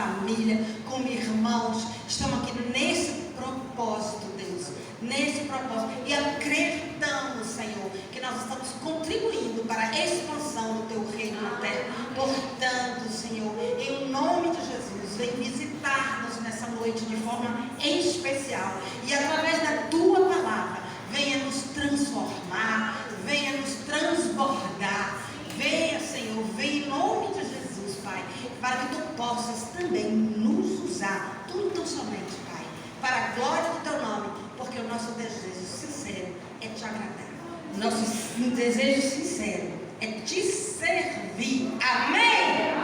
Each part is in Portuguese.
família, como irmãos. Estamos aqui nesse propósito, Deus, nesse propósito, e acreditamos, Senhor, que nós estamos contribuindo para a expansão do Teu reino na terra. Portanto, Senhor, em nome de Jesus, vem visitar-nos nessa noite de forma especial, e através da Tua palavra, venha nos transformar, venha nos transbordar. Venha, Senhor, venha em nome de Jesus, Pai, para que Tu possas também nos usar, Tu tão somente, Pai, para a glória do Teu nome, porque o nosso desejo sincero é Te agradar. Nosso desejo sincero é Te servir. Amém?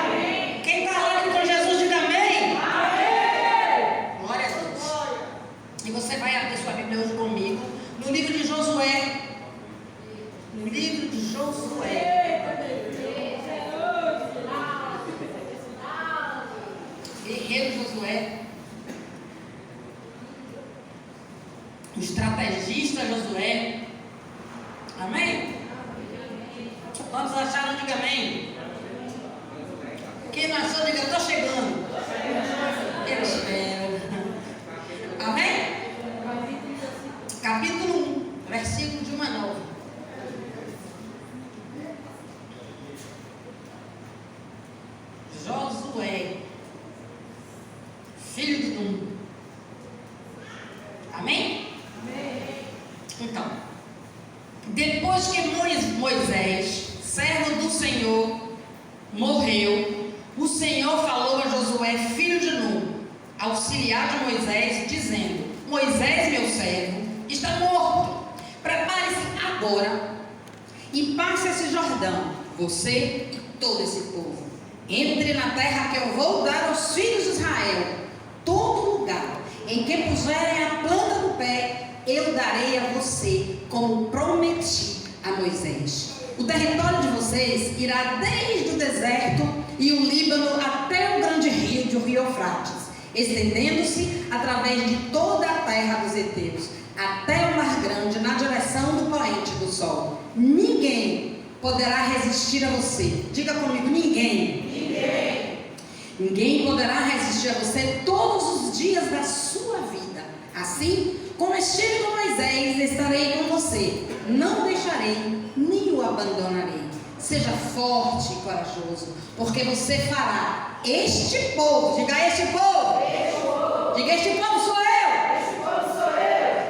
Amém. Quem está lá com Jesus, diga amém. Amém. Glória a Deus. E você vai abrir sua Bíblia hoje comigo no livro de Josué. No livro de Josué. Guerreiro Josué. O estrategista Josué. Amém? Todos acharam? Diga amém. Quem não achou, diga, estou chegando. Eu espero. Amém? Capítulo 1, versículo de 1 a 9. Josué, filho de Num. Amém? Amém? Então, depois que Moisés, servo do Senhor, morreu, o Senhor falou a Josué, filho de Num, auxiliar de Moisés, dizendo: Moisés, meu servo, está morto. Prepare-se agora e passe esse Jordão, você e todo esse povo. Entre na terra que eu vou dar aos filhos de Israel. Todo lugar em que puserem a planta do pé, eu darei a você, como prometi a Moisés. O território de vocês irá desde o deserto e o Líbano até o grande rio, o rio Eufrates, estendendo-se através de toda a terra dos heteus, até o mar grande, na direção do poente do sol. Ninguém poderá resistir a você. Diga comigo, ninguém. Ninguém poderá resistir a você todos os dias da sua vida. Assim, como estive com Moisés, estarei com você. Não deixarei, nem o abandonarei. Seja forte e corajoso, porque você fará este povo, diga este povo, diga este povo sou eu,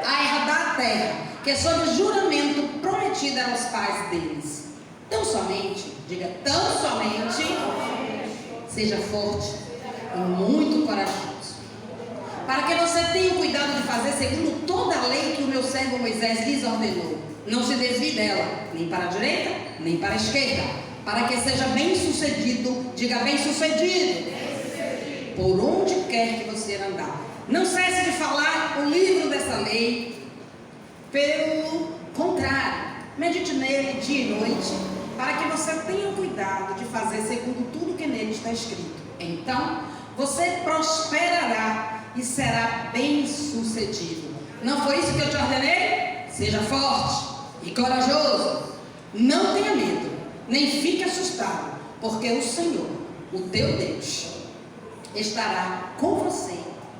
a herdar a terra, que é sob juramento prometido aos pais deles. Tão somente, diga tão somente, seja forte e muito corajoso, para que você tenha cuidado de fazer segundo toda a lei que o meu servo Moisés lhes ordenou. Não se desvie dela, nem para a direita, nem para a esquerda, para que seja bem sucedido, diga bem sucedido, por onde quer que você andar. Não cesse de falar o livro dessa lei, pelo contrário, medite nele dia e noite, para que você tenha cuidado de fazer segundo tudo que nele está escrito. Então, você prosperará e será bem sucedido. Não foi isso que eu te ordenei? Seja forte e corajoso. Não tenha medo, nem fique assustado, porque o Senhor, o teu Deus, estará com você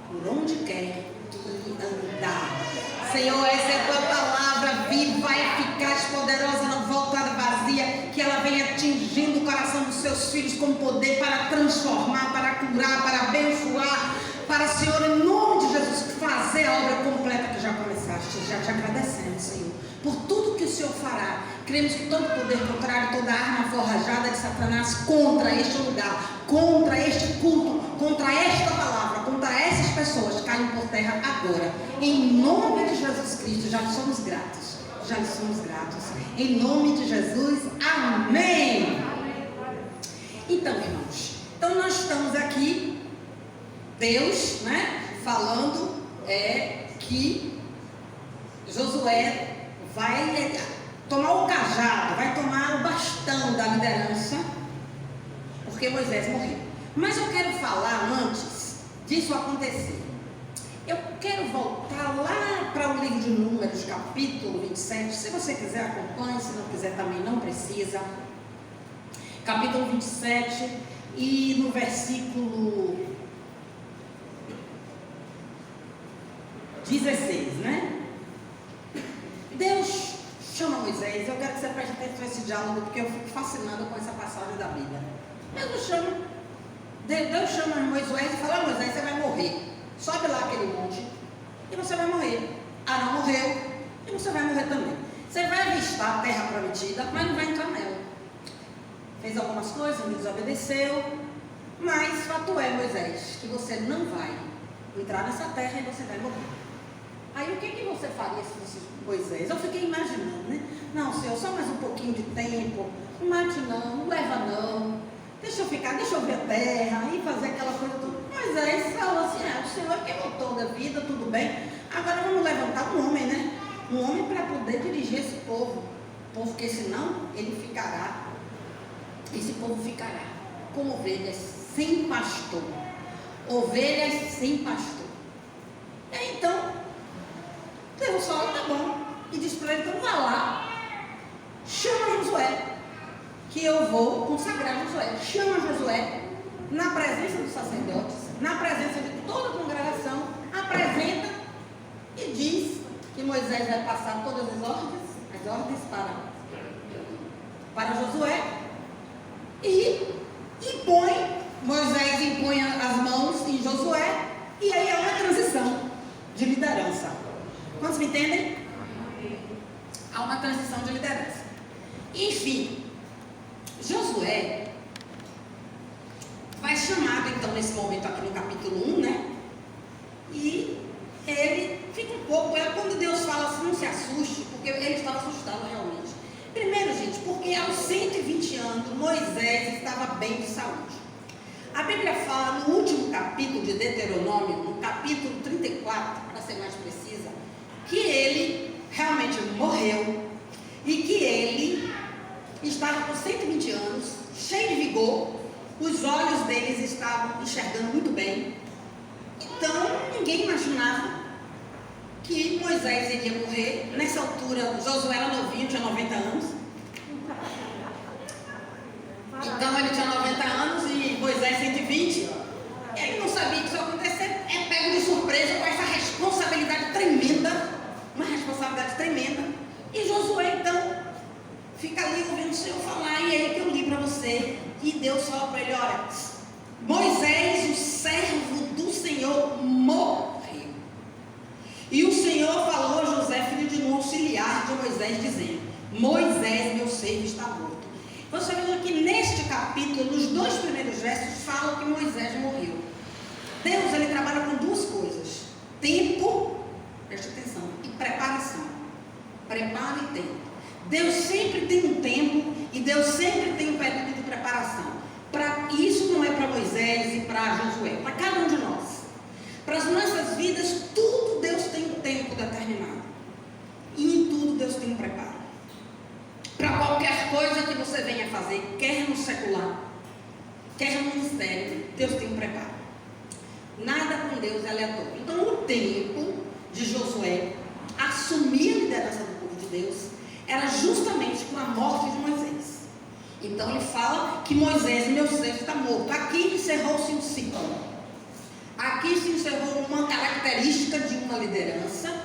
por onde quer que andar. Senhor, essa é a tua palavra viva, eficaz, poderosa, não voltada vazia, que ela venha atingindo o coração dos seus filhos com poder para transformar, para curar, para abençoar, para, Senhor, em nome de Jesus, fazer a obra completa que já começaste. Já te agradecemos, Senhor, por tudo que o Senhor fará. Cremos que todo poder contrário, toda arma forrajada de Satanás contra este lugar, contra este culto, contra esta palavra, contra essas pessoas, caem por terra agora. Em nome de Jesus Cristo, já lhe somos gratos. Já lhe somos gratos. Em nome de Jesus, amém. Então, irmãos, então nós estamos aqui, Deus, né, falando que Josué vai tomar o cajado, vai tomar o bastão da liderança, porque Moisés morreu. Mas eu quero falar antes disso acontecer. Eu quero voltar lá para o livro de Números, capítulo 27. Se você quiser, acompanhe. Se não quiser, também não precisa. Capítulo 27 e no versículo 16, né? Deus chama Moisés. Eu quero que você preste atenção nesse diálogo, porque eu fico fascinada com essa passagem da Bíblia. Deus chama Moisés e fala: Moisés, você vai morrer. Sobe lá aquele monte e você vai morrer. Arão morreu e você vai morrer também. Você vai avistar a terra prometida, mas não vai entrar nela. Fez algumas coisas, me desobedeceu, mas fato é, Moisés, que você não vai entrar nessa terra e você vai morrer. Aí o que você faria se fosse Moisés? Eu fiquei imaginando, né? Não, Senhor, só mais um pouquinho de tempo. Não mate não leva não. Deixa eu ver a terra e fazer aquela coisa toda. Moisés falou assim: o Senhor que botou da vida, tudo bem. Agora vamos levantar um homem, né? Um homem para poder dirigir esse povo. Porque senão esse povo ficará como ovelhas sem pastor. Ovelhas sem pastor. E aí então, Deus fala: tá bom. E diz para ele: então vá lá, chama Josué, que eu vou consagrar Josué. Chama Josué na presença dos sacerdotes, na presença de toda a congregação, apresenta e diz que Moisés vai passar todas as ordens para Josué, e Moisés impõe as mãos em Josué, e aí é uma transição de liderança. Quantos me entendem? Há uma transição de liderança. Enfim, Josué vai chamado então nesse momento aqui no capítulo 1, né? E ele fica um pouco, quando Deus fala assim, não se assuste, porque ele estava assustado realmente. Primeiro, gente, porque aos 120 anos Moisés estava bem de saúde. A Bíblia fala no último capítulo de Deuteronômio, no capítulo 34, para ser mais precisa, que ele realmente morreu e que ele estava com 120 anos, cheio de vigor, os olhos deles estavam enxergando muito bem. Então, ninguém imaginava que Moisés iria morrer. Nessa altura, Josué era novinho, tinha 90 anos. Então, ele tinha 90 anos e Moisés 120. Ele não sabia que isso ia acontecer. É pego de surpresa com essa responsabilidade tremenda. Uma responsabilidade tremenda. E Josué, então, fica ali ouvindo o Senhor falar. E é aí que eu li para você. E Deus fala para ele: olha, Moisés, o servo do Senhor, morreu. E o Senhor falou a José, filho de Nun, auxiliar de Moisés, dizendo: Moisés, meu servo, está morto. Você vê que neste capítulo, nos 2 primeiros versos, fala que Moisés morreu. Deus, ele trabalha com 2 coisas: tempo, preste atenção, e preparação. Preparo e tempo. Deus sempre tem um tempo e Deus sempre tem um período de preparação. Isso não é para Moisés e para Josué, para cada um de nós. Para as nossas vidas, tudo Deus tem um tempo determinado. E em tudo Deus tem um preparo. Para qualquer coisa que você venha fazer, quer no secular, quer no ministério, Deus tem um preparo. Nada com Deus é aleatório. Então, o tempo de Josué assumir a liderança do povo de Deus era justamente com a morte de Moisés. Então ele fala que Moisés, meu servo, está morto. Aqui encerrou-se um ciclo. Aqui se encerrou uma característica de uma liderança,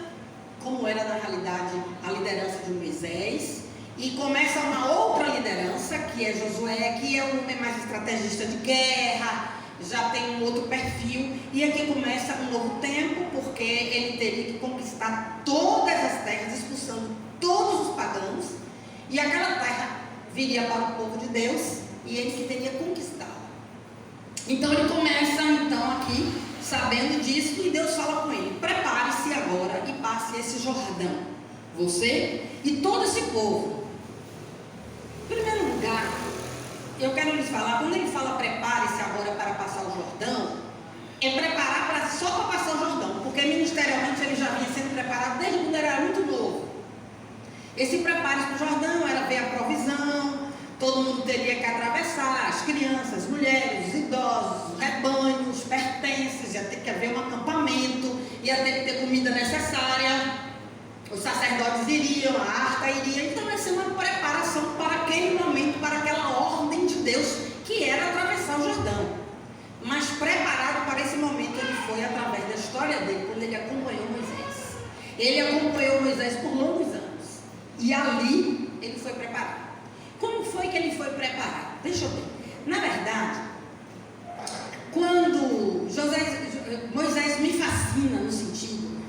como era na realidade a liderança de Moisés, e começa uma outra liderança, que é Josué, que é um homem mais estrategista de guerra, já tem um outro perfil, e aqui começa um novo tempo, porque ele teria que conquistar todas as terras, expulsando todos os pagãos, e aquela terra viria para o povo de Deus, e ele que teria conquistado. Então ele começa aqui, sabendo disso, e Deus fala com ele: prepare-se agora e passe esse Jordão, você e todo esse povo. Em primeiro lugar, eu quero lhes falar, quando ele fala prepare-se agora para passar o Jordão, é preparar só para passar o Jordão, porque ministerialmente ele já vinha sendo preparado desde quando ele era muito novo. Esse preparo para o Jordão era ver a provisão, todo mundo teria que atravessar, as crianças, as mulheres, os idosos, os rebanhos, os pertences, ia ter que haver um acampamento, ia ter que ter comida necessária, os sacerdotes iriam, a arca iria, então ia ser uma preparação para aquele momento, para aquela ordem de Deus, que era atravessar o Jordão. Mas preparado para esse momento ele foi através da história dele, quando ele acompanhou Moisés. Ele acompanhou Moisés por longos anos. E ali ele foi preparado. Como foi que ele foi preparado? Deixa eu ver. Na verdade, quando Moisés me fascina no sentido,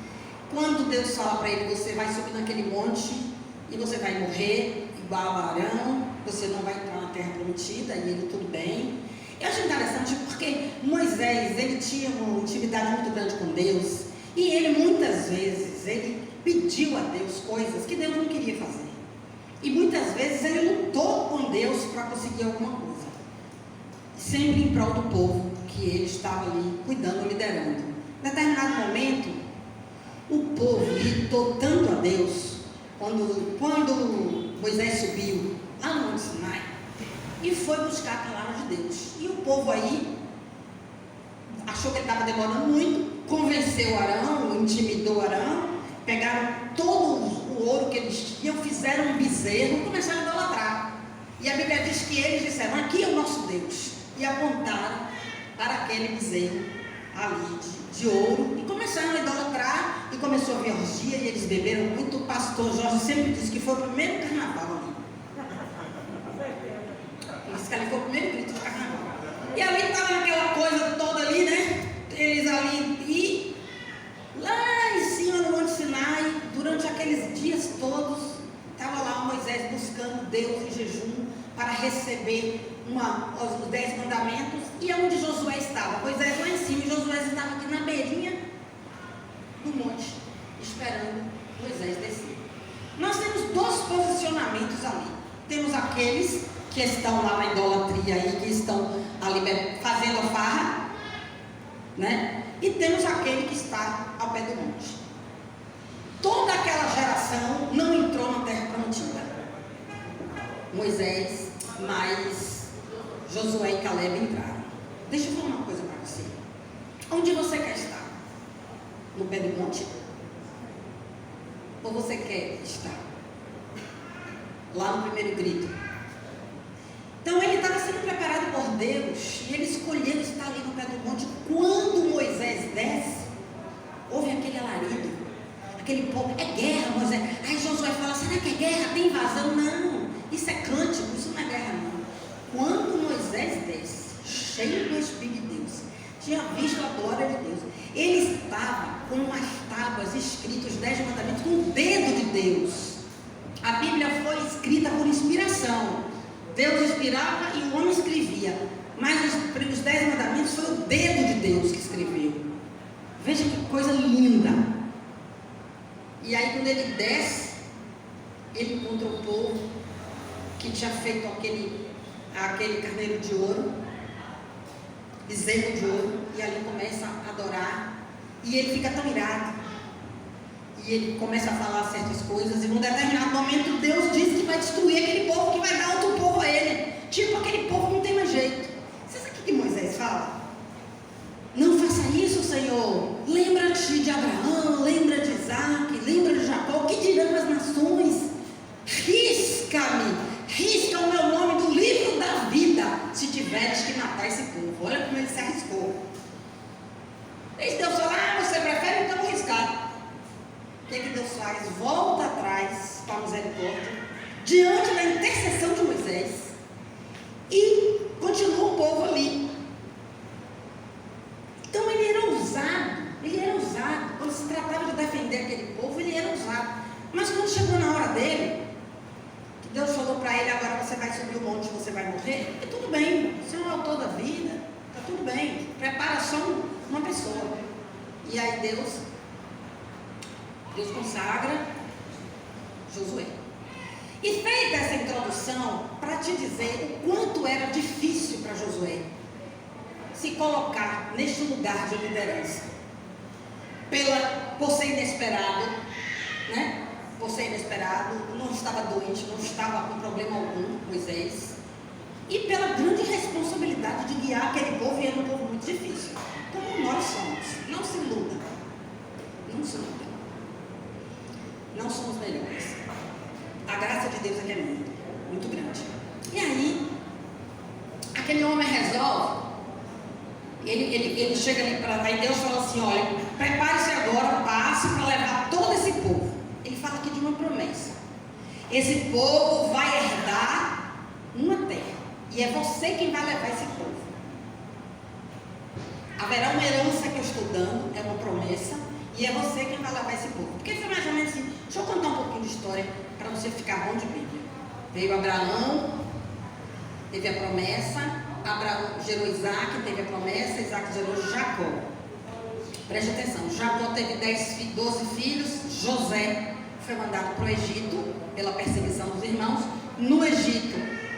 quando Deus fala para ele, você vai subir naquele monte e você vai morrer igual a Arão, você não vai entrar na terra prometida, e ele tudo bem. Eu acho interessante porque Moisés, ele tinha uma intimidade muito grande com Deus, e ele muitas vezes, ele pediu a Deus coisas que Deus não queria fazer. E muitas vezes ele lutou com Deus para conseguir alguma coisa. Sempre em prol do povo que ele estava ali cuidando, liderando. Em determinado momento, o povo irritou tanto a Deus, quando Moisés subiu lá no Monte Sinai e foi buscar a palavra de Deus. E o povo aí achou que ele estava demorando muito, convenceu Arão, intimidou Arão, pegaram todo o ouro que eles tinham, fizeram um bezerro e começaram a idolatrar. E a Bíblia diz que eles disseram, aqui é o nosso Deus. E apontaram para aquele bezerro ali de ouro e começaram a idolatrar, e começou a vir orgia e eles beberam muito. O pastor Jorge sempre disse que foi o primeiro carnaval ali. Ele disse que ali foi o primeiro grito de carnaval. E ali estava aquela coisa toda ali, né? Eles ali, e lá em cima no Monte Sinai, durante aqueles dias todos, estava lá Moisés buscando Deus em jejum para receber os 10 mandamentos. E onde Josué estava? Moisés lá em cima, e Josué estava aqui na beirinha do monte, esperando Moisés descer. Nós temos dois posicionamentos ali. Temos aqueles que estão lá na idolatria e que estão ali fazendo a farra, né? E temos aquele que está ao pé do monte. Toda aquela geração não entrou na terra prometida. Moisés, mas Josué e Caleb entraram. Deixa eu falar uma coisa para você. Onde você quer estar? No pé do monte? Ou você quer estar lá no primeiro grito? Então ele estava sendo preparado por Deus, e ele escolheu estar ali no pé do monte. Quando Moisés desce, houve aquele alarido, aquele povo, é guerra, Moisés. Aí Josué fala, será que é guerra? Tem invasão? Não, isso é cântico, isso não é guerra não. Quando Moisés desce, cheio do Espírito de Deus, tinha visto a glória de Deus, ele estava com as tábuas escritas, os 10 mandamentos, com o dedo de Deus. A Bíblia foi escrita por inspiração. Deus inspirava e o homem escrevia, mas os 10 mandamentos foi o dedo de Deus que escreveu. Veja que coisa linda. E aí quando ele desce, ele encontra o povo que tinha feito aquele carneiro de ouro, bezerro de ouro, e ali começa a adorar, e ele fica tão irado, e ele começa a falar certas coisas, e num determinado momento Deus diz que vai destruir aquele povo, que vai dar outro povo a ele. Tipo, aquele povo não tem mais jeito. Você sabe o que Moisés fala? Não faça isso, Senhor. Lembra-te de Abraão, lembra de Isaac, lembra de Jacó. O que dirão as nações? Risca-me, risca o meu nome do livro da vida, se tiveres que matar esse povo. Olha como ele se arriscou. E Deus fala, você prefere então riscar. O que Deus faz? Volta atrás para a misericórdia, diante da intercessão de Moisés, e continua o povo ali. Então ele era ousado. Quando se tratava de defender aquele povo, ele era ousado. Mas quando chegou na hora dele, que Deus falou para ele, agora você vai subir o monte, você vai morrer, e tudo bem, você não é o autor da vida, está tudo bem, prepara só uma pessoa. E aí Deus consagra Josué. E feita essa introdução, para te dizer o quanto era difícil para Josué se colocar neste lugar de liderança, por ser inesperado, né? Por ser inesperado, não estava doente, não estava com problema algum, Moisés, e pela grande responsabilidade de guiar aquele povo, e era um povo muito difícil, como nós somos. Não se iluda, não se iluda, não somos melhores. A graça de Deus é muito, muito grande. E aí, aquele homem resolve Ele chega ali para lá e Deus fala assim, olha, prepare-se agora, passe para levar todo esse povo. Ele fala aqui de uma promessa. Esse povo vai herdar uma terra. E é você quem vai levar esse povo. Haverá uma herança que eu estou dando, é uma promessa, e é você quem vai levar esse povo. Porque foi mais ou menos assim, deixa eu contar um pouquinho de história para você ficar bom de Bíblia. Veio Abraão, teve a promessa, Abraão gerou Isaac, teve a promessa, Isaac gerou Jacó. Preste atenção, Jacó teve 12 filhos, José foi mandado para o Egito pela perseguição dos irmãos. No Egito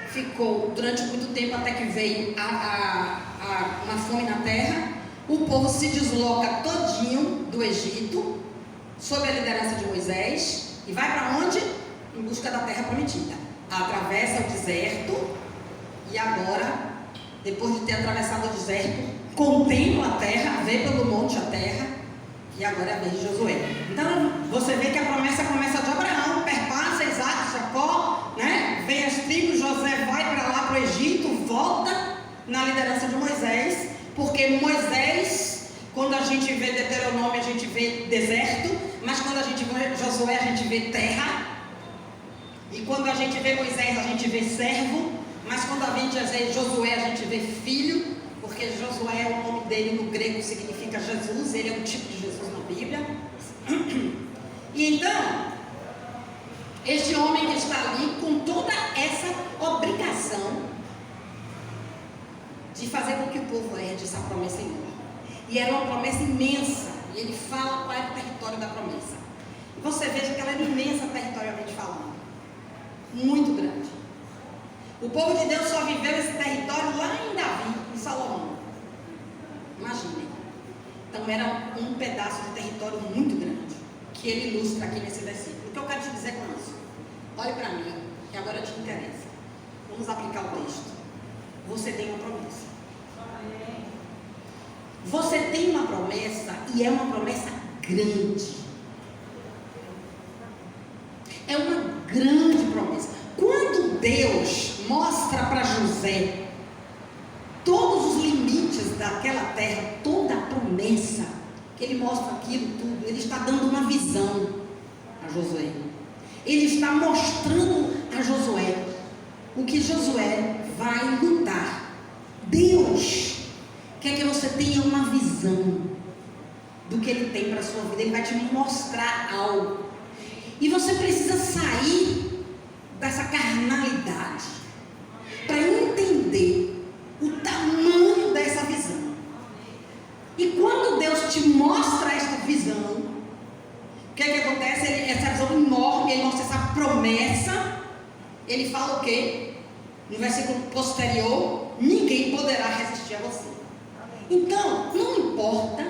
ficou durante muito tempo até que veio uma fome na terra. O povo se desloca todinho do Egito sob a liderança de Moisés e vai para onde? Em busca da terra prometida. Atravessa o deserto e agora, depois de ter atravessado o deserto, contempla a terra, vê pelo monte a terra, e agora é a vez de Josué. Então você vê que a promessa começa de Abraão, perpassa Isaac, Jacó, né? Vem as tribos, José vai para lá para o Egito, volta na liderança de Moisés, porque Moisés, quando a gente vê Deuteronômio, a gente vê deserto, mas quando a gente vê Josué, a gente vê terra, e quando a gente vê Moisés, a gente vê servo, mas quando a gente vê Josué, a gente vê filho, porque Josué, o nome dele no grego significa Jesus, ele é um tipo de Jesus na Bíblia. E então, este homem que está ali com toda essa obrigação de fazer com que o povo herde essa promessa enorme. E era uma promessa imensa, e ele fala qual era o território da promessa. E você veja que ela era imensa territorialmente falando, muito grande. O povo de Deus só viveu esse território lá em Davi, em Salomão. Imaginem. Então era um pedaço de território muito grande, que ele ilustra aqui nesse versículo. O que eu quero te dizer com isso? Olhe para mim, que agora te interessa. Vamos aplicar o texto. Você tem uma promessa. Você tem uma promessa, e é uma promessa grande. É uma grande promessa. Quando Deus mostra para José todos os limites daquela terra, toda a promessa, que ele mostra aquilo tudo, ele está dando uma visão a Josué. Ele está mostrando a Josué o que Josué vai lutar. Deus quer que você tenha uma visão do que ele tem para a sua vida. Ele vai te mostrar algo. E você precisa sair dessa carnalidade para entender o tamanho dessa visão. E quando Deus te mostra esta visão, o que é que acontece? Essa visão enorme, ele mostra essa promessa, ele fala o quê? No versículo posterior, ninguém poderá resistir a você. Então, não importa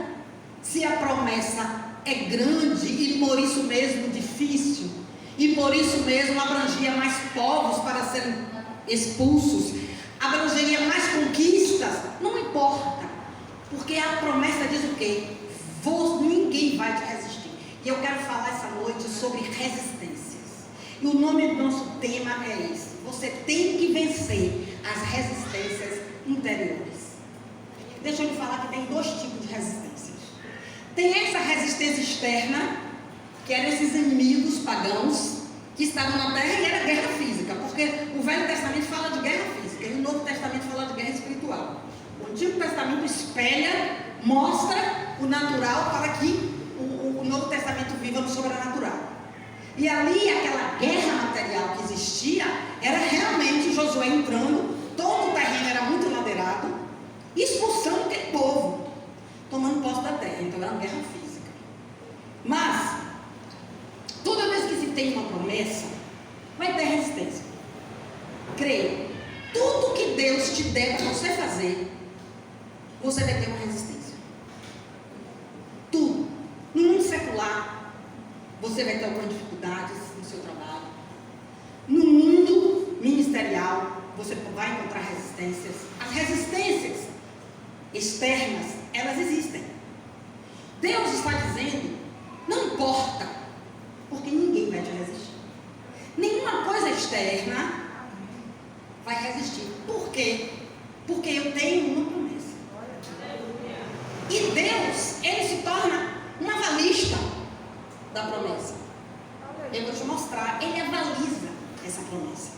se a promessa é grande e por isso mesmo difícil, e por isso mesmo abrangia mais povos para serem expulsos, abrangeria mais conquistas, não importa, porque a promessa diz o quê? Ninguém vai te resistir. E eu quero falar essa noite sobre resistências, e o nome do nosso tema é esse: você tem que vencer as resistências interiores. Deixa eu lhe falar que tem dois tipos de resistências. Tem essa resistência externa, que eram esses inimigos pagãos que estavam na terra, e era guerra física, porque o Velho Testamento fala de guerra física e o Novo Testamento fala de guerra espiritual. O Antigo Testamento espelha, mostra o natural para que o Novo Testamento viva no sobrenatural. E ali, aquela guerra material que existia, era realmente Josué entrando, todo o terreno era muito ladeirado, expulsando aquele povo, tomando posse da terra. Então era uma guerra física. Mas toda vez que se tem uma promessa, vai ter resistência. Creia, tudo que Deus te der para você fazer, você vai ter uma resistência. Tudo. No mundo secular, você vai ter algumas dificuldades no seu trabalho. No mundo ministerial, você vai encontrar resistências. As resistências externas, elas existem. Deus está dizendo, não importa, porque ninguém vai te resistir. Nenhuma coisa externa vai resistir. Por quê? Porque eu tenho uma promessa. analista da promessa. Eu vou te mostrar, ele avaliza essa promessa.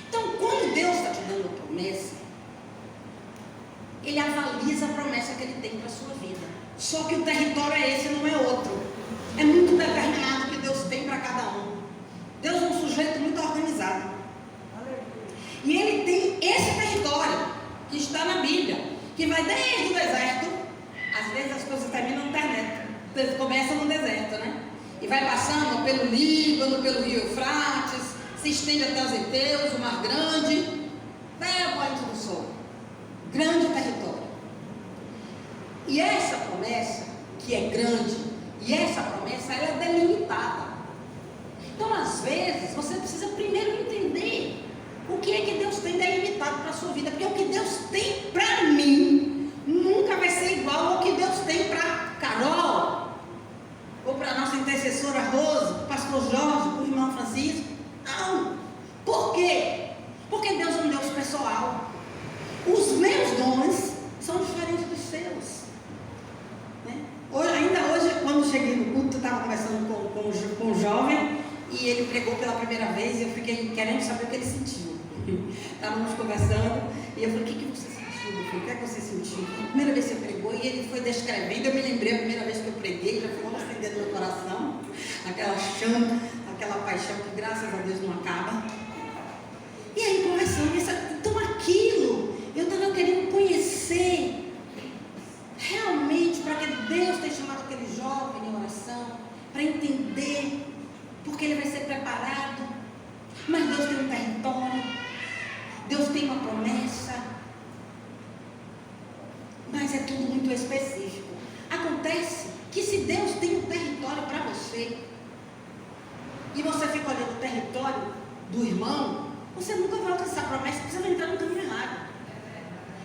Então, quando Deus está te dando a promessa, ele avaliza a promessa que ele tem para a sua vida. Só que o território é esse, não é outro. É muito determinado que Deus tem para cada um. Deus é um sujeito muito organizado. E ele tem esse território que está na Bíblia, que vai desde o deserto. Às vezes as coisas terminam no deserto, começam no deserto, né? E vai passando pelo Líbano, pelo rio Eufrates, se estende até os Heteus, o Mar Grande, até o Poente do Sol. Grande território. E essa promessa, que é grande, e essa promessa, ela é delimitada. Então, às vezes, você precisa primeiro entender o que é que Deus tem delimitado para a sua vida. Porque o que Deus tem para mim nunca vai ser igual ao que Deus tem para Carol, ou para a nossa intercessora Rose, para o pastor Jorge, para o irmão Francisco. Não. Por quê? Porque Deus é um Deus pessoal. Os meus dons são diferentes dos seus. Né? Ainda hoje, quando cheguei no culto, eu estava conversando com um jovem, e ele pregou pela primeira vez, e eu fiquei querendo saber o que ele sentiu. Estávamos conversando, e eu falei, o que você sentiu? Eu falei, o que é que você sentiu? A primeira vez que você pregou, e ele foi descrevendo, eu me lembrei a primeira vez que eu preguei, já foi acendendo no meu coração, aquela chama, aquela paixão que graças a Deus não acaba. E aí conversando, então aquilo, eu estava querendo conhecer, realmente, para que Deus tenha chamado aquele jovem em oração, para entender, porque ele vai ser preparado, mas Deus tem um território, Deus tem uma promessa, mas é tudo muito específico. Acontece que se Deus tem um território para você, e você fica olhando o território do irmão, você nunca vai alcançar a promessa, porque você vai entrar no caminho errado.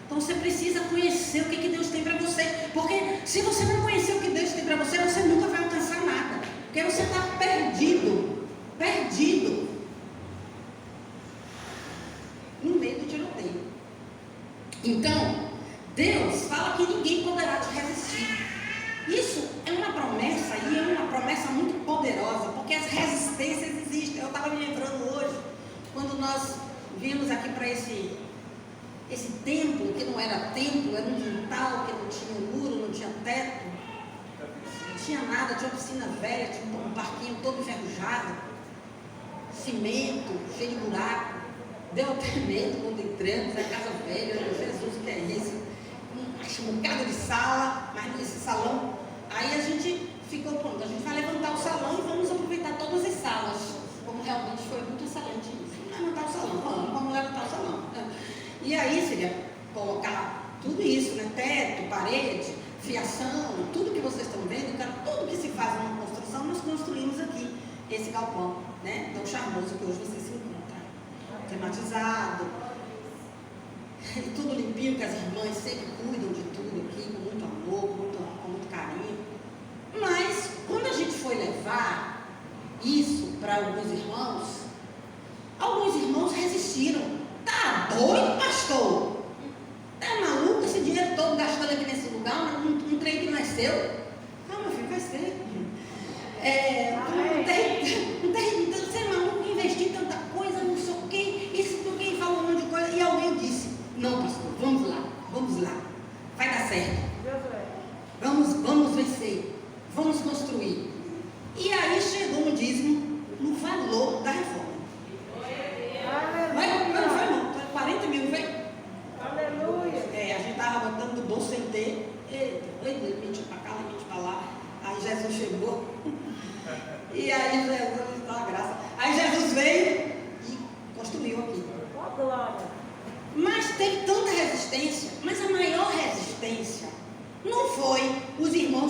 Então você precisa conhecer o que Deus tem para você, porque se você não conhecer o que Deus tem para você, você nunca vai alcançar nada, porque você está perdido no meio do tiroteio. Então, Deus fala que ninguém poderá te resistir. Isso é uma promessa, e é uma promessa muito poderosa, porque as resistências existem. Eu estava me lembrando hoje, quando nós vimos aqui para esse templo, que não era templo, era um quintal, que não tinha muro, não tinha teto, não tinha nada, tinha uma piscina velha, tinha um parquinho todo enferrujado, cimento, cheio de buraco. Deu até medo quando entramos, a casa velha, meu Jesus, o que é isso? Um bocado de sala, mas nesse salão, aí a gente ficou pronto, a gente vai levantar o salão e vamos aproveitar todas as salas, como realmente foi muito excelente isso. Vamos levantar o salão, vamos levantar o salão. E aí seria colocar tudo isso, né? Teto, parede, fiação, tudo que vocês estão vendo, tudo que se faz numa construção, nós construímos aqui, esse galpão, né? Tão charmoso que hoje vocês se encontram. Tematizado, e tudo limpinho, que as irmãs sempre cuidam de tudo aqui, com muito amor, com muito carinho. Mas, quando a gente foi levar isso para alguns irmãos resistiram. Tá doido, pastor? Tá maluco esse dinheiro todo gastando aqui nesse lugar, um trem que não é seu? Não, meu filho, vai ser. Você é maluco investir em tanta coisa, não sei o quê, isso, alguém falou um monte de coisa, e alguém disse, não, pastor, vamos lá, vai dar certo, vamos vencer, vamos construir. E aí chegou um dízimo no valor da reforma. Não foi não, 40 mil, não foi? Aleluia. A gente estava botando do bolso sem ter, limite para cá, limite para lá. Aí Jesus chegou, e aí Jesus dá a graça. Aí Jesus veio e construiu aqui. Mas teve tanta resistência, mas a maior resistência não foi o irmão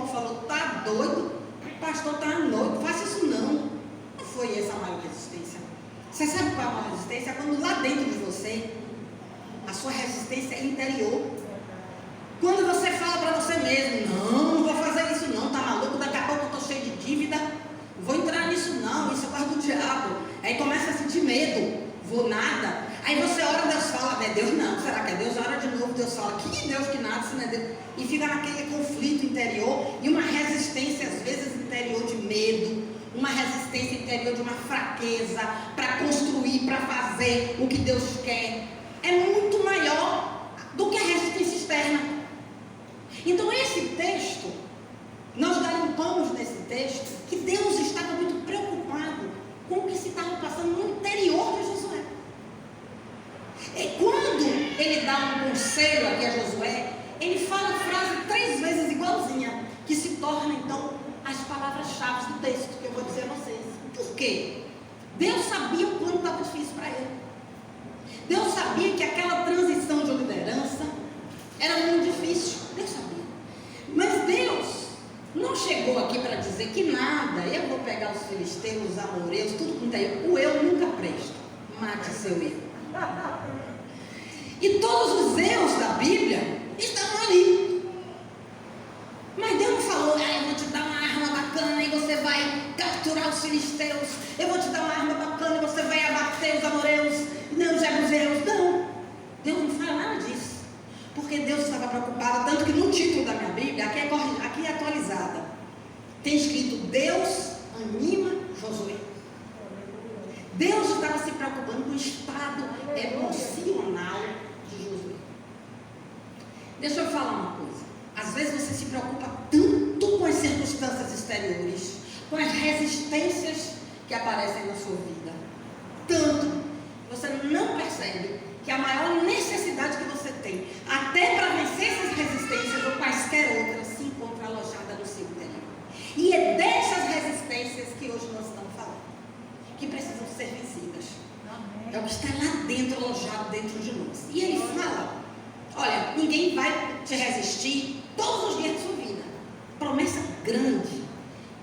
que falou, tá doido, o pastor tá doido, faça isso não. Não foi essa a maior resistência. Você sabe qual é a maior resistência? É quando lá dentro de você, a sua resistência é interior. Quando você fala para você mesmo, não vou fazer isso não, tá maluco, daqui a pouco eu tô cheio de dívida, vou entrar nisso não, isso é coisa do diabo. Aí começa a sentir medo, vou nada. Aí você ora, Deus fala, é Deus não, será que é Deus? Ora de novo, Deus fala, que Deus que nada, se não é Deus. e fica naquele conflito interior e uma resistência, às vezes, interior de medo, uma resistência interior de uma fraqueza para construir, para fazer o que Deus quer. É muito maior do que a resistência externa. Então, esse texto, nós garimpamos nesse texto que Deus estava muito preocupado com o que se estava passando no interior de Josué. E quando ele dá um conselho aqui a Josué, ele fala a frase 3 vezes igualzinha, que se torna então as palavras-chave do texto que eu vou dizer a vocês. Por quê? Deus sabia o quanto estava difícil para ele. Deus sabia que aquela transição de liderança era muito difícil. Deus sabia. Mas Deus não chegou aqui para dizer que nada, eu vou pegar os filisteus, os amoreus, tudo quanto é eu. O eu nunca presta. Mate seu eu. E todos os eus da Bíblia estavam ali. Mas Deus não falou, eu vou te dar uma arma bacana e você vai capturar os filisteus. Eu vou te dar uma arma bacana e você vai abater os amoreus, não os jebuseus. Não. Deus não fala nada disso. Porque Deus estava preocupado, tanto que no título da minha Bíblia, aqui é atualizada, tem escrito: Deus anima Josué. Deus estava se preocupando com o estado emocional de Josué. Deixa eu falar uma coisa. Às vezes você se preocupa tanto com as circunstâncias exteriores, com as resistências que aparecem na sua vida, tanto que você não percebe que a maior necessidade que você tem, até para vencer essas resistências ou quaisquer outras, se encontra alojada no seu interior. E é dessas resistências que hoje nós estamos falando, que precisam ser vencidas. É o que está lá dentro, alojado dentro de nós. E ele fala: olha, ninguém vai te resistir todos os dias da sua vida. Promessa grande.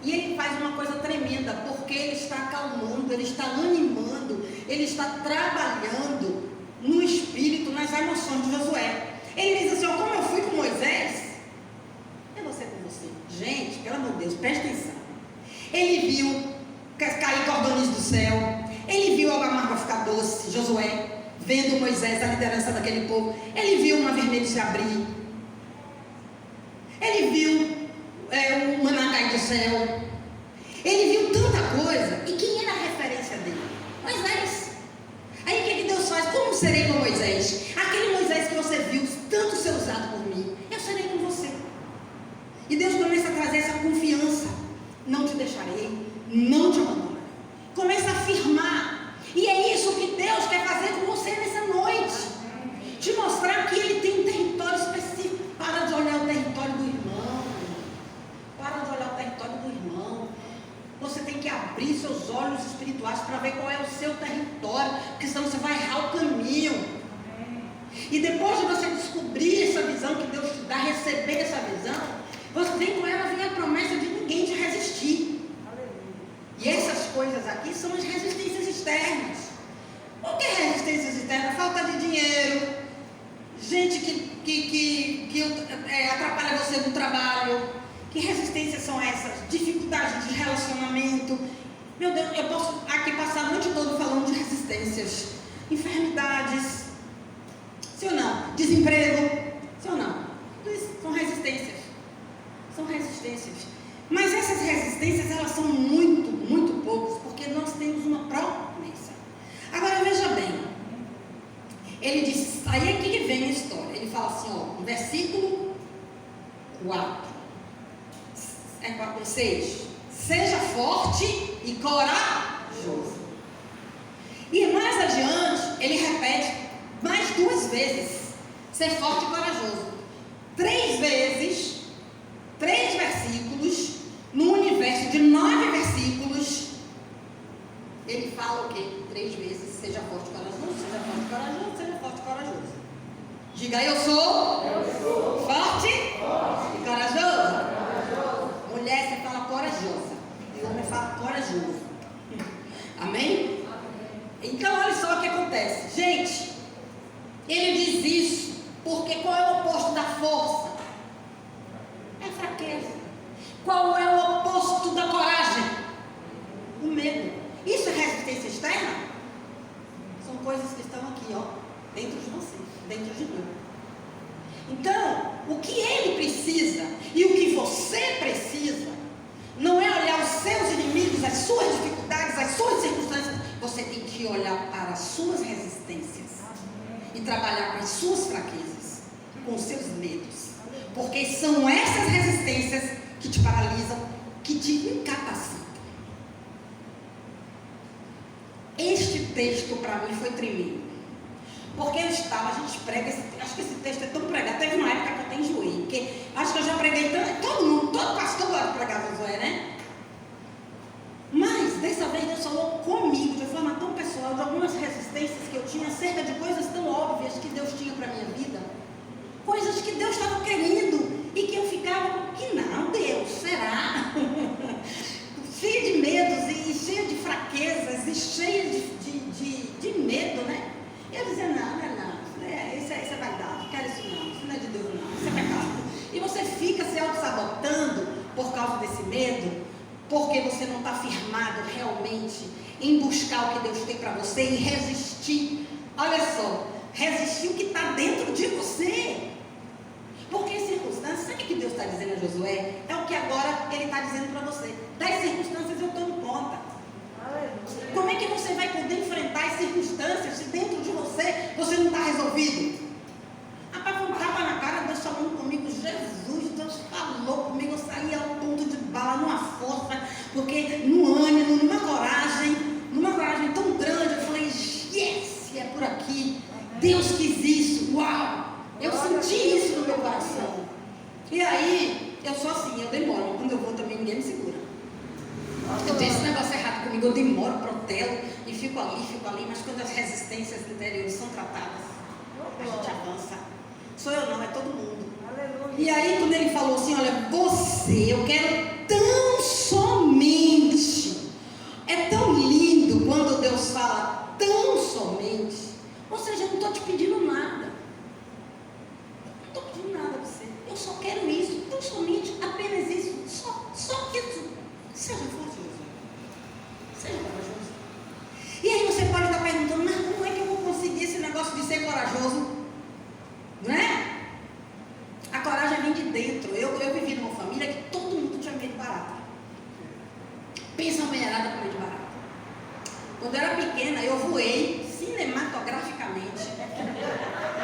E ele faz uma coisa tremenda, porque ele está acalmando, ele está animando, ele está trabalhando no espírito, nas emoções de Josué. Ele diz assim: ó, como eu fui com Moisés, eu vou ser com você. Gente, pelo amor de Deus, presta atenção. Ele viu cair cordões do céu, ele viu a água ficar doce, Josué, vendo Moisés, a liderança daquele povo. Ele viu o mar vermelho se abrir, ele viu o maná cair do céu, ele viu tanta coisa. E quem era a referência dele? Moisés. Aí o que Deus faz? Como serei com Moisés? Aquele Moisés que você viu tanto ser usado por mim, eu serei com você. E Deus começa a trazer essa confiança: não te deixarei, não te abandonarei. Começa a afirmar. E é isso que Deus quer fazer com você nessa noite. Te mostrar que Ele tem um território específico. Para de olhar o território do irmão. Para de olhar o território do irmão. Você tem que abrir seus olhos espirituais para ver qual é o seu território, porque senão você vai errar o caminho. E depois de você descobrir essa visão que Deus te dá, receber essa visão, você vem com ela, vem a promessa de ninguém te resistir. E essas coisas aqui são as resistências externas. O que é resistências externas? Falta de dinheiro, gente que atrapalha você no trabalho. Que resistências são essas? Dificuldades de relacionamento. Meu Deus, eu posso aqui passar a noite toda falando de resistências. Enfermidades. Sim ou não? Desemprego. Sim ou não? Tudo isso são resistências. São resistências. Mas essas resistências, elas são muito, muito poucas, porque nós temos uma promessa. Agora veja bem. Ele diz, aí aqui que vem a história. Ele fala assim, ó, no versículo 4. 6. Seja forte e corajoso. E mais adiante, ele repete mais 2 vezes: ser forte e corajoso. 3 vezes, 3 versículos, no universo de 9 versículos, ele fala o quê? 3 vezes: seja forte e corajoso, seja forte e corajoso, seja forte e corajoso. Diga: eu sou forte e corajoso. Mulher, você fala corajosa. E homem fala corajoso. Amém? Então, olha só o que acontece. Gente, ele diz isso porque qual é o oposto da força? É a fraqueza. Qual é o oposto da coragem? O medo. Isso é resistência externa? São coisas que estão aqui, ó, dentro de você, dentro de mim. Então, o que ele precisa. E o que você precisa não é olhar os seus inimigos, as suas dificuldades, as suas circunstâncias. Você tem que olhar para as suas resistências e trabalhar com as suas fraquezas, com os seus medos. Porque são essas resistências que te paralisam, que te incapacitam. Este texto para mim foi tremendo. Porque a gente prega, acho que esse texto é tão pregado, teve uma época que eu até enjoei, porque acho que eu já preguei todo pastor gosta de pregar Josué, né? Mas dessa vez Deus falou comigo de forma tão pessoal, de algumas resistências que eu tinha acerca de coisas tão óbvias que Deus tinha para a minha vida, coisas que Deus estava querendo e que eu ficava, que não, Deus, será? Cheia de medos e cheia de fraquezas e cheia de medo, né? Eu dizia, não, isso é vaidade, não quero isso não é de Deus não, isso é pecado. E você fica se auto-sabotando por causa desse medo, porque você não está firmado realmente em buscar o que Deus tem para você e resistir. Olha só, resistir o que está dentro de você. Porque as circunstâncias, sabe o que Deus está dizendo a Josué? É o que agora Ele está dizendo para você. Das circunstâncias eu tomo conta. Como é que você vai poder enfrentar as circunstâncias se dentro de você não está resolvido? Rapaz, foi um tapa na cara, Deus falando comigo, Jesus, Deus falou comigo, eu saí ao ponto de bala, numa força, porque no ânimo, numa coragem tão grande, eu falei, yes, é por aqui, Deus quis isso, uau, eu senti isso no meu coração. E aí, eu sou assim, eu demoro, quando eu vou também ninguém me segura. Eu tenho esse negócio errado comigo, eu demoro, protelo e fico ali, mas quando as resistências interiores são tratadas, a gente avança. Sou eu não, é todo mundo. Aleluia. E aí quando ele falou assim, olha, eu quero tão somente. É tão lindo quando Deus fala tão somente. Ou seja, eu não estou te pedindo nada. Não estou pedindo nada a você. Eu só quero isso, tão somente, apenas isso. Só isso. Seja forte, Jesus. Seja corajoso. E aí você pode estar perguntando, mas como é que eu vou conseguir esse negócio de ser corajoso? Não é? A coragem vem de dentro. Eu vivi numa família que todo mundo tinha medo de barata. Pensa uma mulherada com medo de barata. Quando eu era pequena, eu voei cinematograficamente.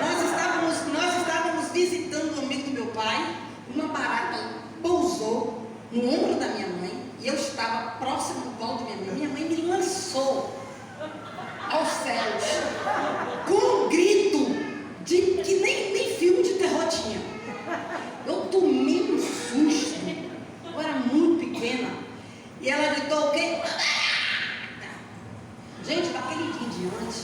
Nós estávamos visitando o amigo do meu pai. Uma barata pousou no ombro da minha mãe. E eu estava próximo do colo de minha mãe. Minha mãe me lançou aos céus com um grito que nem filme de terror tinha. Eu tomei um susto. Eu era muito pequena. E ela gritou o quê? Gente, daquele dia em diante,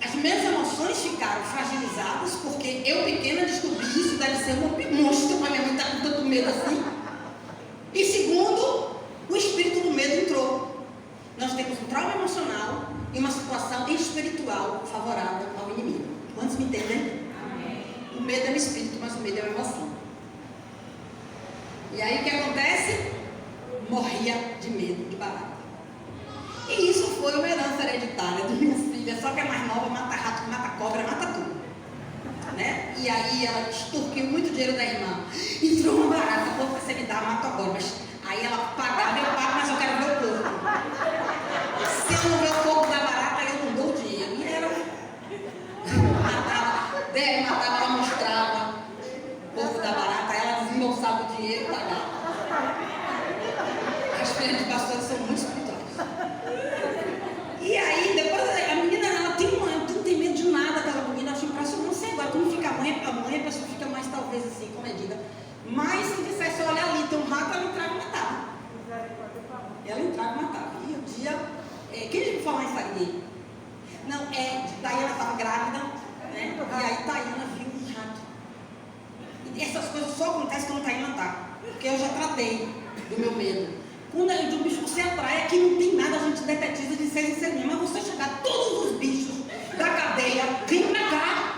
as minhas emoções ficaram fragilizadas, porque eu pequena descobri isso, deve ser um monstro, mas minha mãe está com tanto medo assim. E segundo, o espírito do medo entrou. Nós temos um trauma emocional e uma situação espiritual favorável ao inimigo. Quantos me entendem? Amém. O medo é um espírito, mas o medo é uma emoção. E aí o que acontece? Morria de medo de barata. E isso foi uma herança hereditária das minhas filhas. Só que a mais nova mata rato, mata cobra, mata tudo. Né? E aí ela extorquiu muito dinheiro da irmã. Entrou uma barata, quanto você me dá, mato agora. Mas aí ela pagava, eu pago, mas eu quero ver o corpo. Se eu não ver o corpo da barata, eu não dou o dinheiro. E ela matava, ela mostrava o corpo da barata, ela desembolsava o dinheiro e pagava. As filhas de pastores são muito espirituais. E aí, depois a menina, ela tem medo de nada, aquela menina, acho impressionante. Não sei agora como fica a mãe, a pessoa fica mais talvez assim, comedida. Mas se dissesse, olha ali, tem um rato, ela entrava e matava. Ela entrava e matava. E um dia, quem já falar em Sarinha? Não, Tayana estava grávida, né? E aí Tayana viu um rato. E essas coisas só acontecem quando Tayana está. Porque eu já tratei do meu medo. Quando eu digo, bicho, você atrai, aqui não tem nada, a gente detetiza de 6 em 6 meses. Mas você chegar todos os bichos da cadeia, vem pra cá.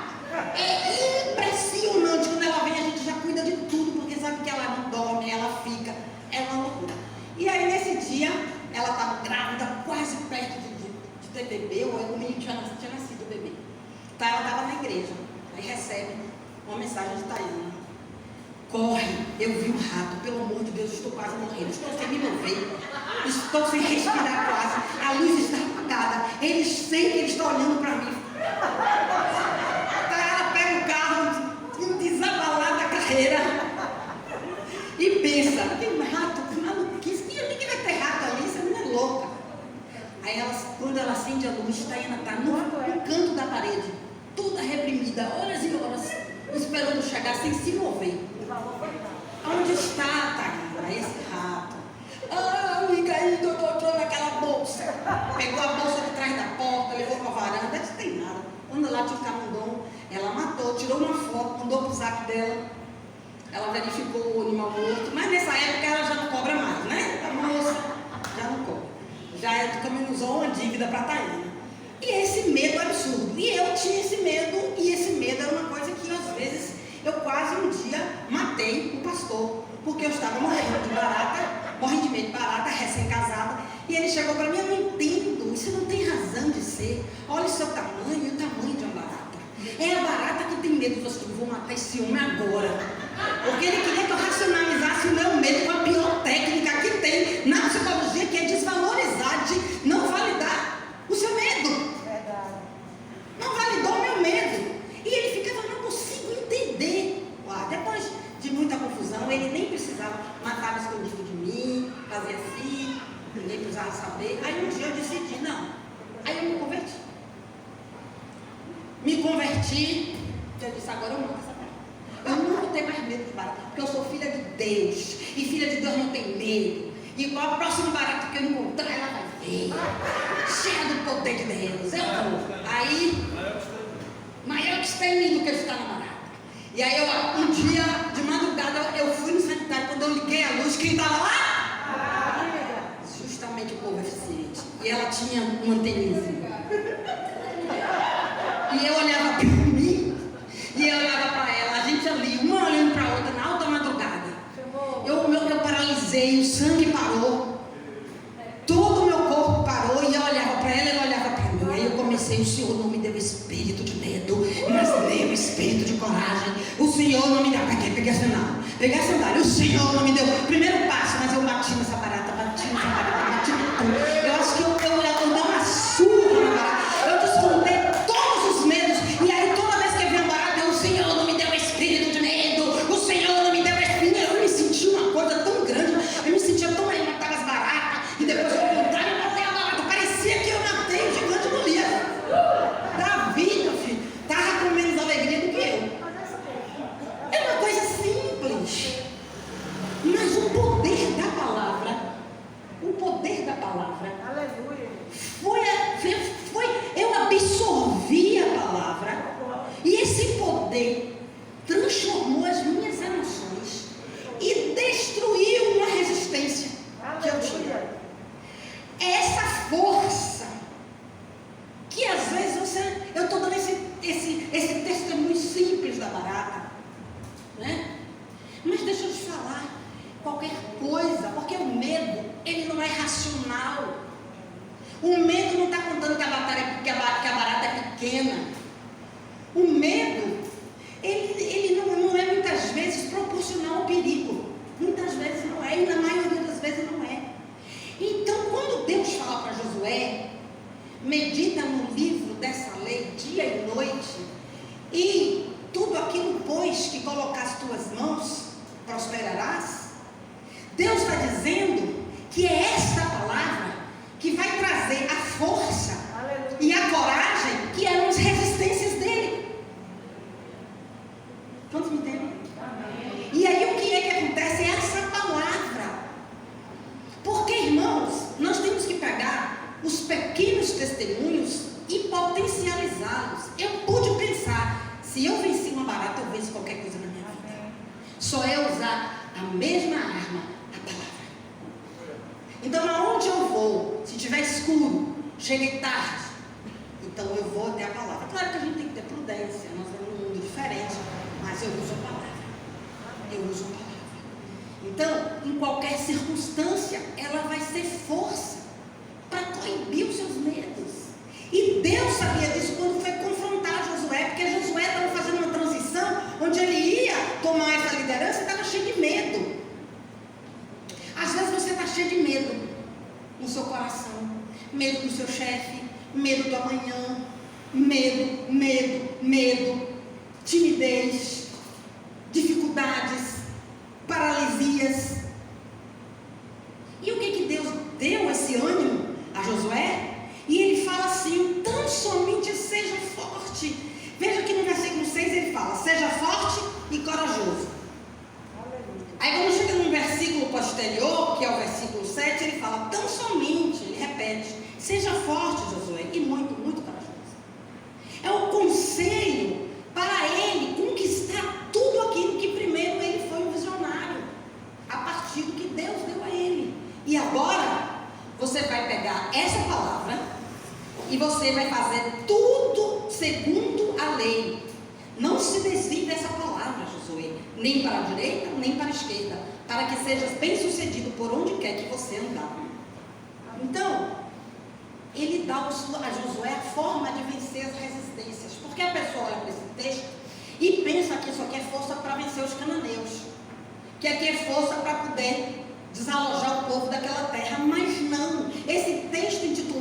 É impressionante. Quando ela vem, a gente já cuida de tudo, porque sabe que ela não dorme, ela fica. É uma loucura. E aí, nesse dia, ela estava grávida, quase perto de ter bebê, ou o menino tinha nascido o bebê. Então, ela estava na igreja. Aí recebe uma mensagem de Tayana. Corre, Eu vi um rato, pelo amor de Deus, estou quase morrendo, estou sem me mover, estou sem respirar quase, a luz está apagada, ele sente que ele está olhando para mim. Ela pega o carro, desabalar da carreira e pensa, que rato, que maluquice, ninguém vai ter rato ali, essa menina é louca. Aí quando ela acende a luz, está no canto da parede, toda reprimida, horas e horas, esperando chegar sem se mover. Onde está, Taíra, esse rato? Ah, amiga, aí, doutor, naquela bolsa. Pegou a bolsa de trás da porta, levou para a varanda, não tem nada. Quando lá tinha o camundongo, ela matou, tirou uma foto, mandou para o zap dela. Ela verificou o animal morto, mas nessa época ela já não cobra mais, né? A moça já não cobra. Já economizou uma dívida para a Taíra. E esse medo absurdo. E eu tinha esse medo, e esse medo era uma coisa que às vezes eu quase um dia matei o pastor, porque eu estava morrendo de barata, morrendo de medo de barata, recém-casada, e ele chegou para mim, eu não entendo, isso não tem razão de ser, olha o seu tamanho e o tamanho de uma barata. É a barata que tem medo de você, eu vou matar esse homem agora, porque ele queria que eu racionalizasse o meu medo com a pior técnica que tem na psicologia, que é desvalorizar, de não validar o seu medo. Não validou o meu medo. E ele ficava, não consigo entender. Depois de muita confusão, ele nem precisava, matava escondido de mim, fazia assim, ninguém precisava saber. Aí um dia eu decidi, não. Aí eu me converti. Eu disse, agora eu não quero saber. Eu não vou ter mais medo de barata, porque eu sou filha de Deus. E filha de Deus não tem medo. E qual a próxima barata que eu encontrar, ela vai ver. Cheia do poder de Deus. Eu vou. Aí, maior que está em mim do que está na barata. E aí, um dia, de madrugada, eu fui no sanitário. Quando eu liguei a luz, quem estava lá? Justamente o povo eficiente. E ela tinha uma anteninha. E eu olhava para mim, e eu olhava para ela. A gente ali, uma olhando para a outra, na alta madrugada. Eu paralisei, o sangue parou. Todo o meu corpo parou. E eu olhava para ela, ela olhava para mim. Aí eu comecei, o Senhor não me deu espírito de medo, mas deu espírito de coragem. O Senhor não me deu. Peguei a sandália. O Senhor não me deu. Primeiro passo, mas eu bati nessa barata, bati tudo. Eu acho que eu dei uma surra na barata. Eu descontei todos os medos. E aí toda vez que eu vi uma barata, o Senhor não me deu espírito de medo. O Senhor não me deu espírito. Eu me senti uma coisa tão grande. Eu me sentia tão aí, matava as baratas. E depois ao contrário, eu matei a barata. Parecia que eu matei o gigante Golias. Davi, meu filho, estava com menos alegria do que eu. É uma coisa simples. Mas o poder da palavra, Aleluia. eu absorvi a palavra, e esse poder transformou as minhas emoções e destruiu uma resistência que eu tinha. Essa força que às vezes eu estou dando esse testemunho simples da barata, né? Mas deixa eu te falar, qualquer coisa, porque o medo, ele não é racional. O medo não está contando que a barata é pequena. O medo, ele não é muitas vezes proporcional ao perigo. Muitas vezes não é, e na maioria das vezes não é. Então, quando Deus fala para Josué, medita no livro dessa lei dia e noite, e tudo aquilo, pois, que colocar as tuas mãos, prosperarás. Deus está dizendo que é esta palavra que vai trazer a força e a coragem que eram as resistências dele. Todos me entendem? E aí o que é que acontece? É essa palavra. Porque, irmãos, nós temos que pegar os pequenos testemunhos e potencializá-los. Eu pude pensar, se eu venci uma barata, eu venço qualquer coisa na minha vida. Só é usar a mesma arma, a palavra. Então, aonde eu vou, se tiver escuro, cheguei tarde, então eu vou até a palavra. Claro que a gente tem que ter prudência, nós estamos num mundo diferente, mas eu uso a palavra. Eu uso a palavra. Então, em qualquer circunstância, ela vai ser força para coibir os seus medos. E Deus sabia disso quando foi confrontar Josué, porque Josué estava fazendo uma transição onde ele ia tomar essa liderança e estava cheio de medo. no seu coração. Medo do seu chefe, medo do amanhã, medo, timidez, dificuldades, paralisias. E o que Deus deu esse ânimo a Josué? E ele fala assim: tão somente seja forte. Veja que no versículo 6 ele fala: seja forte e corajoso. Aí quando chega no versículo posterior, que é o versículo 7, ele fala: tão somente, ele repete, seja forte, Josué, e muito, muito corajoso. É o conselho para ele conquistar tudo aquilo que primeiro ele foi um visionário, a partir do que Deus deu a ele. E agora, você vai pegar essa palavra e você vai fazer tudo segundo a lei. Não se desvie dessa palavra, Josué, nem para a direita, nem para a esquerda, para que sejas bem sucedido por onde quer que você andar. Então, ele dá a Josué a forma de vencer as resistências, porque a pessoa olha para esse texto e pensa que isso aqui é força para vencer os cananeus, que aqui é força para poder desalojar o povo daquela terra, mas não. Esse texto intitulado